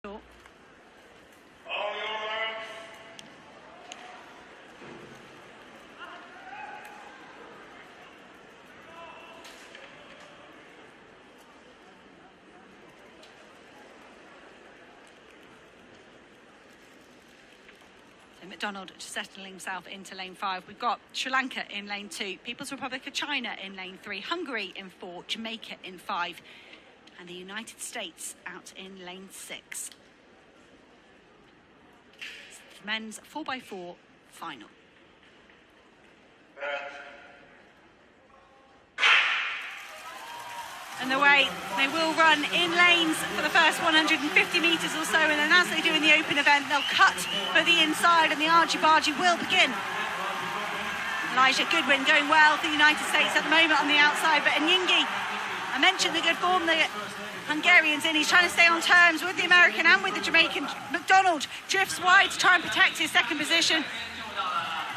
Sure. McDonald settling himself into lane 5. We've got Sri Lanka in lane 2, People's Republic of China in lane 3, Hungary in 4, Jamaica in 5, and the United States out in lane 6. It's the men's 4x4 final. And away they will run in lanes for the first 150 metres or so, and then as they do in the open event, they'll cut for the inside and the argy-bargy will begin. Elija Godwin going well for the United States at the moment on the outside, but Nyingi, I mentioned the good form the Hungarian's in. He's trying to stay on terms with the American and with the Jamaican. McDonald drifts wide to try and protect his second position.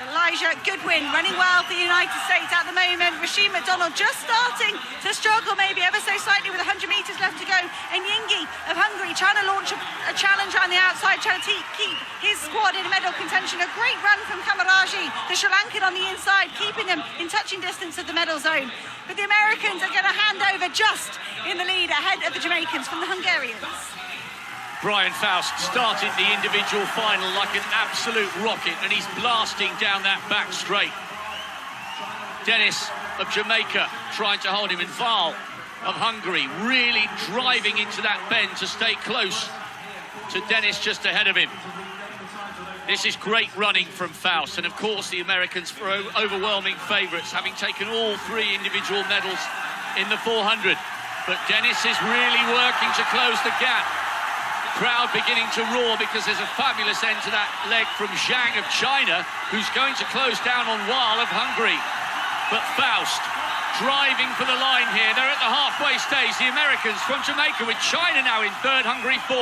Elija Godwin running well for the United States at the moment. Rashid McDonald just starting to struggle maybe ever so slightly with 100 metres left to go. And Nyingi of Hungary trying to launch a challenge on the outside, trying to keep his squad in medal contention. A great run from Kamaraji, the Sri Lankan on the inside, keeping them in touching distance of the medal zone. But the Americans are going to hand over just in the lead ahead of the Jamaicans from the Hungarians. Faust started the individual final like an absolute rocket, and he's blasting down that back straight. Dennis of Jamaica trying to hold him, and Val of Hungary really driving into that bend to stay close to Dennis just ahead of him. This is great running from Faust, and of course the Americans were overwhelming favourites, having taken all 3 individual medals in the 400. But Dennis is really working to close the gap. Crowd beginning to roar because there's a fabulous end to that leg from Zhang of China, who's going to close down on Wal of Hungary. But Faust driving for the line here. They're at the halfway stage, the Americans from Jamaica, with China now in 3rd, Hungary 4.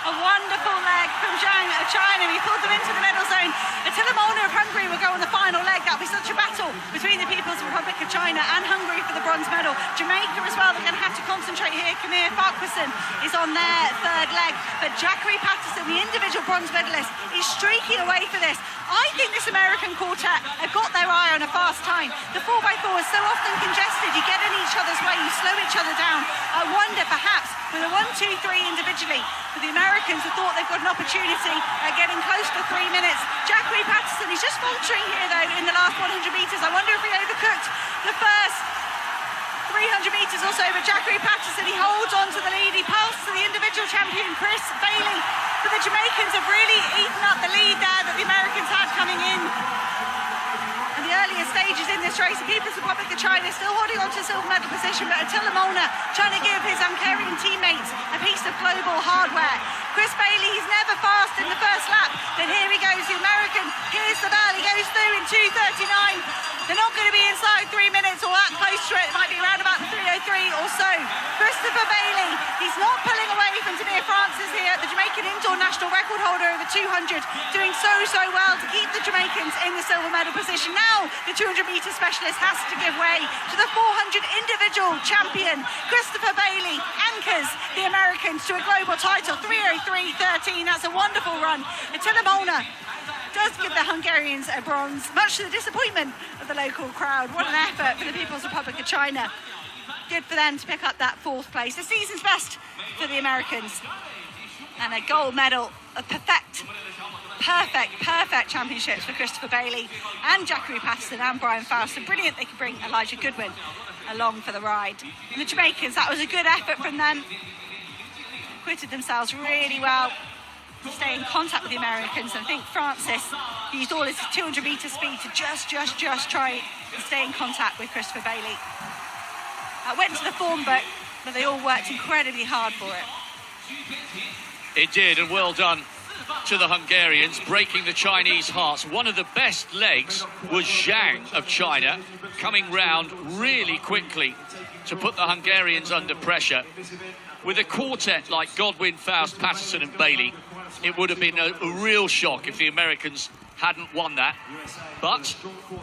A wonderful leg from Zhang of China. He pulled them into the medal zone. Attila Molnar of Hungary will go on the final leg. That'll be such a battle between the People's Republic of China and Hungary for the bronze medal. Jamaica as well, they're going to have to concentrate here. Kamir Farquharson is on their 3rd leg. But Jacory Patterson, the individual bronze medalist, is streaking away for this. I think this American quartet have got their eye on a fast time. The 4x4 is so often congested. You get in each other's way, you slow each other down. I wonder perhaps with a 1, 2, 3 individually, for the Americans who thought they've got an opportunity at getting close to 3 minutes. Jacory Patterson, he's just faltering here though in the last 100 metres. I wonder if he overcooked the first 300 metres or so, but Jacory Patterson, he holds on to the lead. He passed to the individual champion, Chris Bailey. But the Jamaicans have really eaten up the lead there that the Americans had coming in. And the earlier stages in this race, the People's Republic of China still holding on to silver medal position, but Attila Molnar trying to give his Hungarian teammates a piece of global hardware. Chris Bailey, he's never fast in the first lap, but here he goes, the American, here's the bell, he goes through in 2:39. They're not going to be inside 3 minutes or that close to it. It might be around about 3:03 or so. Christopher Bailey, he's not pulling away from Tamir Francis here, the Jamaican indoor national record holder over 200, doing so well to keep the Jamaicans in the silver medal position. Now the 200-metre specialist has to give way to the 400 individual champion. Christopher Bailey anchors the Americans to a global title, 3:03.13. That's a wonderful run. Attila Molnar does give the Hungarians a bronze, much to the disappointment of the local crowd. What an effort for the People's Republic of China. Good for them to pick up that 4th place. The season's best for the Americans. And a gold medal, a perfect championships for Christopher Bailey and Jacory Patterson and Faust. And brilliant they could bring Elija Godwin along for the ride. And the Jamaicans, that was a good effort from them. Acquitted themselves really well to stay in contact with the Americans. And I think Francis used all his 200-metre speed to just try to stay in contact with Christopher Bailey. Went to the form book, but they all worked incredibly hard for it. It did, and well done to the Hungarians, breaking the Chinese hearts. One of the best legs was Zhang of China, coming round really quickly to put the Hungarians under pressure. With a quartet like Godwin, Faust, Patterson and Bailey, it would have been a real shock if the Americans hadn't won that. But